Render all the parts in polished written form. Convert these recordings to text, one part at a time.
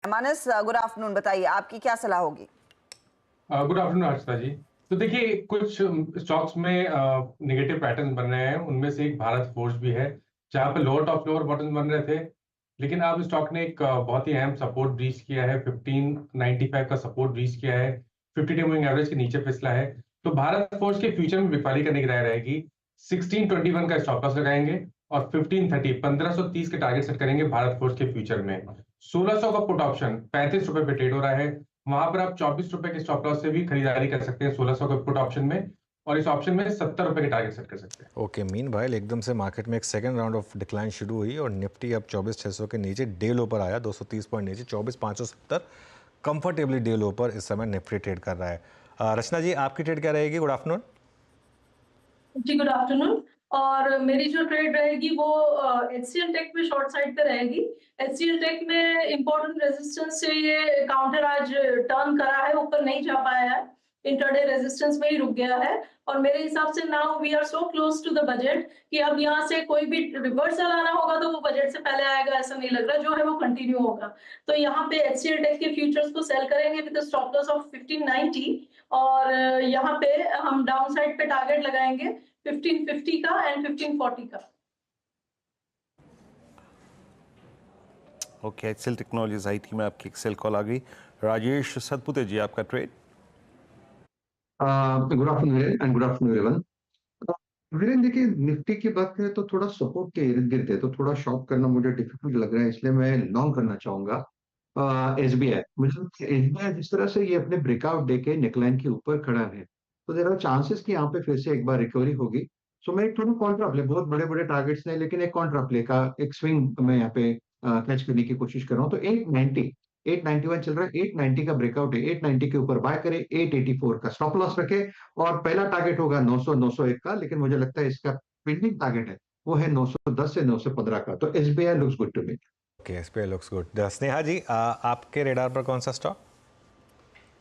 मानस, good afternoon, बताइए आपकी क्या सलाह होगी? गुड आफ्टरनून हर्षिता जी। तो देखिए, कुछ स्टॉक्स में नेगेटिव पैटर्न बन रहे हैं। उनमें से एक भारत फोर्ज भी है, जहां पे लोअर टॉप लोअर बॉटम बन रहे थे, लेकिन अब स्टॉक ने एक बहुत ही अहम सपोर्ट ब्रीच किया है। 1595 का सपोर्ट ब्रीच किया है, 50 डे मूविंग एवरेज के नीचे फिसला है। तो भारत फोर्ज के फ्यूचर में बिकवाली करने की राय रहेगी। 1621 का स्टॉप लॉस लगाएंगे और 1530 के टारगेट सेट करेंगे भारत फोर्ज के फ्यूचर में। 1600 का पुट ऑप्शन 35 रुपए पे ट्रेड हो रहा है, वहां पर आप 24 रुपए के स्टॉप लॉस से भी खरीदारी कर सकते हैं 1600 के पुट ऑप्शन में, और इस ऑप्शन में 70 रुपए के टारगेट सेट कर सकते हैं। ओके, मीनवाइल एकदम से मार्केट में एक सेकंड राउंड ऑफ डिक्लाइन शुरू हुई और निफ्टी अब 24,600 के नीचे डे लो पर आया, 230 पॉइंट नीचे 24,570 कंफर्टेबली डे लो पर इस समय निफ्टी ट्रेड कर रहा है। रचना जी, आपकी ट्रेड क्या रहेगी? गुड आफ्टरनून जी, गुड आफ्टरनून। और मेरी जो ट्रेड रहेगी वो एचसीएल टेक में शॉर्ट साइड पे रहेगी। एचसीएल टेक में इंपॉर्टेंट रेजिस्टेंस से ये काउंटर आज टर्न करा है, ऊपर नहीं जा पाया है, इंटरडे रेजिस्टेंस में ही रुक गया है। और मेरे हिसाब से now we are so close to the budget कि अब यहाँ से कोई भी रिवर्सल आना होगा तो वो बजट से पहले आएगा, ऐसा नहीं लग रहा। जो है वो कंटिन्यू होगा। तो यहाँ पे एचसीएल टेक के फ्यूचर्स को सेल करेंगे विद स्टॉप लॉस ऑफ 1590, और यहाँ पे हम डाउन साइड पे टारगेट लगाएंगे 1550 का एंड 1540 का। ओके, एक्सेल टेक्नोलॉजीज आईटी में आपकी एक्सेल कॉल आ गई। राजेश सतपुते जी, आपका trade. Good afternoon and good afternoon everyone. Viren, देखिए, निफ्टी की बात करें तो थोड़ा सपोर्ट के इर्द गिर्द है, तो थोड़ा शॉर्ट करना मुझे डिफिकल्ट लग रहा है, इसलिए मैं लॉन्ग करना चाहूंगा एसबीआई। मुझे एसबीआई जिस तरह से ये अपने ब्रेकआउट दे के नेकलाइन के ऊपर खड़ा है, तो देर आर चांसेस कि यहाँ पे फिर से एक बार रिकवरी होगी। सो मैं एक थोड़ा कॉन्ट्रा प्ले, बहुत बड़े बड़े टारगेट्स नहीं, लेकिन एक कॉन्ट्रा प्ले का एक स्विंग मैं यहाँ पे कैच करने की कोशिश कर रहा हूँ। तो 891 चल रहा है, 890 का ब्रेकआउट है, 890 के ऊपर बाय करे, 884 का स्टॉप लॉस रखे, और पहला टारगेट होगा 900 901 का, लेकिन मुझे लगता है इसका पेंडिंग टारगेट है वो है 910 से 915 का। तो SBI looks good to me. Okay, SBI looks good. Sneha ji, आपके रेडार पर कौन सा स्टॉक?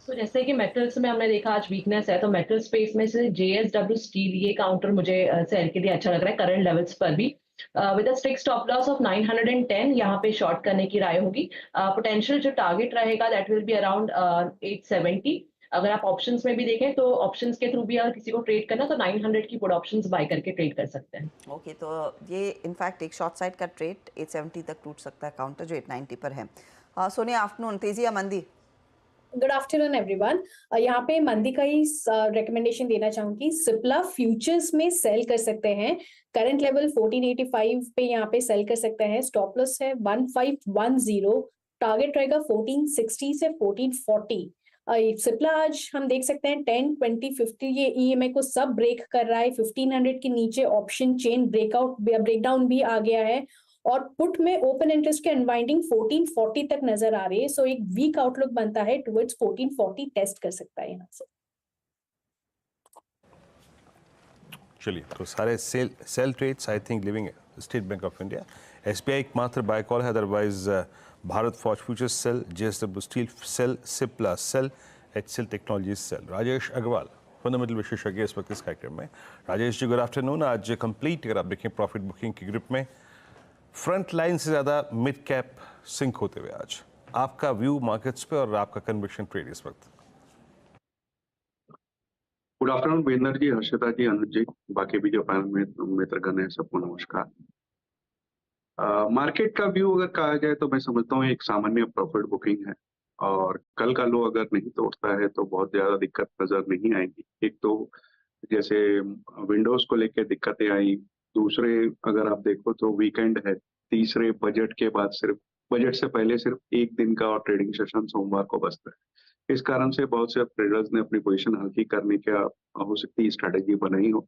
तो जैसे कि मेटल्स में हमने देखा आज वीकनेस है, तो मेटल स्पेस में से जेएसडब्ल्यू स्टील ये काउंटर मुझे सेल के लिए अच्छा लग रहा है करंट लेवल्स पर भी, with a strict stop loss of 910। यहाँ पे शॉर्ट करने की राय होगी। पोटेंशियल जो टारगेट रहेगा दैट विल बी अराउंड 870। अगर आप ऑप्शंस में भी देखें तो ऑप्शंस के थ्रू भी अगर किसी को ट्रेड करना तो 900 की पुट ऑप्शंस बाय करके ट्रेड कर सकते हैं। ओके, तो ये इनफैक्ट एक शॉर्ट साइड का ट्रेड 870 तक टूट सकता है काउंटर जो 890 पर है। सोनिया, आफ्टरनून, तेजी या मंदी? Good afternoon everyone. यहाँ पे मंदी का ही रिकमेंडेशन देना चाहूंगी। सिप्ला फ्यूचर्स में सेल कर सकते हैं, करंट लेवल 1485 पे यहाँ पे सेल कर सकते हैं। स्टॉप लॉस है 1510, टारगेट रहेगा 1460 से 1440। सिप्ला आज हम देख सकते हैं 10, 20, 50 ये ईएमए को सब ब्रेक कर रहा है। 1500 के नीचे ऑप्शन चेन ब्रेकडाउन भी आ गया है, और पुट में ओपन इंटरेस्ट के अनवाइंडिंग 1440 तक नजर आ रही है। सो एक वीक आउटलुक बनता है टुवर्ड्स 1440, टेस्ट कर सकता है यहाँ से। चलिए, तो सारे sell trades I think leaving State Bank of India. SBI एकमात्र बाय कॉल है, otherwise Bharat Forge futures sell, JSW Steel sell, Cipla sell, HCL Technologies sell. Rajesh Agrawal fundamental विशेषज्ञ इस वक्त इस कार्यक्रम में। Rajesh ji, good afternoon. आज कंप्लीट अगर आप देखें प्रॉफिट बुकिंग के ग्रुप में फ्रंट लाइन से ज्यादा मिड कैप सिंक होते हुए, आज आपका व्यू मार्केट्स पे और आपका कन्विक्शन ट्रेड इस वक्त? गुड आफ्टरनून वीरेंद्र जी, हर्षिता जी, अनुज जी, बाकी भी जो पैनल में मित्रगण है, सबको नमस्कार। मार्केट का व्यू अगर कहा जाए तो मैं समझता हूँ एक सामान्य प्रॉफिट बुकिंग है, और कल का लो अगर नहीं तोड़ता है तो बहुत ज्यादा दिक्कत नजर नहीं आएगी। एक तो जैसे विंडोज को लेकर दिक्कतें आई, दूसरे अगर आप देखो तो वीकेंड है, तीसरे बजट के बाद सिर्फ बजट से पहले सिर्फ एक दिन का और ट्रेडिंग सेशन सोमवार को बचता है। इस कारण से बहुत से ट्रेडर्स ने अपनी पोजीशन हल्की करने का हो सकती स्ट्रैटेजी बनाई हो।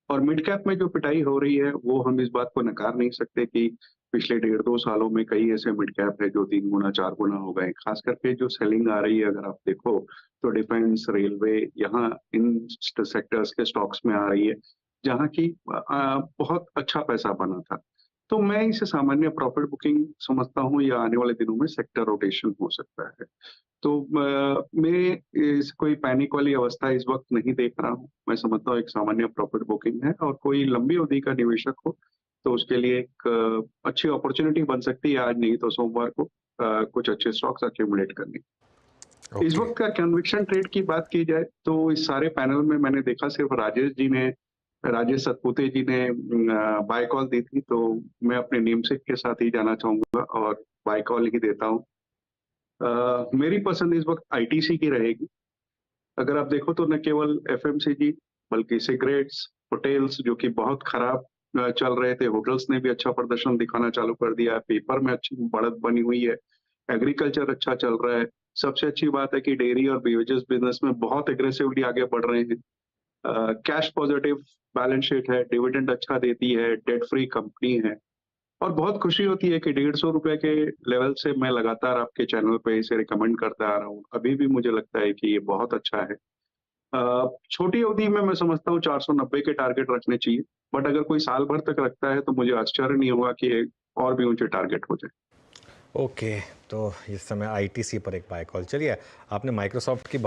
और मिड कैप में जो पिटाई हो रही है वो हम इस बात को नकार नहीं सकते कि पिछले 1.5-2 सालों में कई ऐसे मिड कैप है जो 3 गुना 4 गुना हो गए। खास करके जो सेलिंग आ रही है अगर आप देखो तो डिफेंस, रेलवे, यहाँ इन सेक्टर्स के स्टॉक्स में आ रही है जहाँ की बहुत अच्छा पैसा बना था। तो मैं इसे सामान्य प्रॉफिट बुकिंग समझता हूँ, या आने वाले दिनों में सेक्टर रोटेशन हो सकता है। तो मैं इस कोई पैनिक वाली अवस्था इस वक्त नहीं देख रहा हूँ। मैं समझता हूँ एक सामान्य प्रॉफिट बुकिंग है, और कोई लंबी अवधि का निवेशक हो तो उसके लिए एक अच्छी अपॉर्चुनिटी बन सकती है आज नहीं तो सोमवार को, कुछ अच्छे स्टॉक्स अक्यूमुलेट करने। इस ओके वक्त का कन्विक्शन ट्रेड की बात की जाए तो इस सारे पैनल में मैंने देखा सिर्फ राजेश सतपुते जी ने बाय कॉल दी थी, तो मैं अपने नेमसेक के साथ ही जाना चाहूंगा और बाय कॉल ही देता हूँ। मेरी पसंद इस वक्त आईटीसी की रहेगी। अगर आप देखो तो न केवल एफएमसीजी बल्कि सिगरेट्स, होटल्स जो कि बहुत खराब चल रहे थे, होटल्स ने भी अच्छा प्रदर्शन दिखाना चालू कर दिया है, पेपर में अच्छी बढ़त बनी हुई है, एग्रीकल्चर अच्छा चल रहा है। सबसे अच्छी बात है कि डेयरी और बेवरेजेस बिजनेस में बहुत एग्रेसिवली आगे बढ़ रहे हैं। कैश पॉजिटिव बैलेंस शीट है, डिविडेंड अच्छा देती है, डेट फ्री कंपनी है और बहुत खुशी होती है कि 150 रुपए के लेवल से मैं लगातार आपके चैनल पे इसे रिकमेंड करता आ रहा हूँ। अभी भी मुझे लगता है कि ये बहुत अच्छा है। छोटी अवधि में मैं समझता हूँ 490 के टारगेट रखने चाहिए, बट अगर कोई साल भर तक रखता है तो मुझे आश्चर्य नहीं होगा कि और भी ऊंचे टारगेट हो जाए। ओके, तो इस समय आईटीसी पर एक बाय कॉल। चलिए, आपने माइक्रोसॉफ्ट की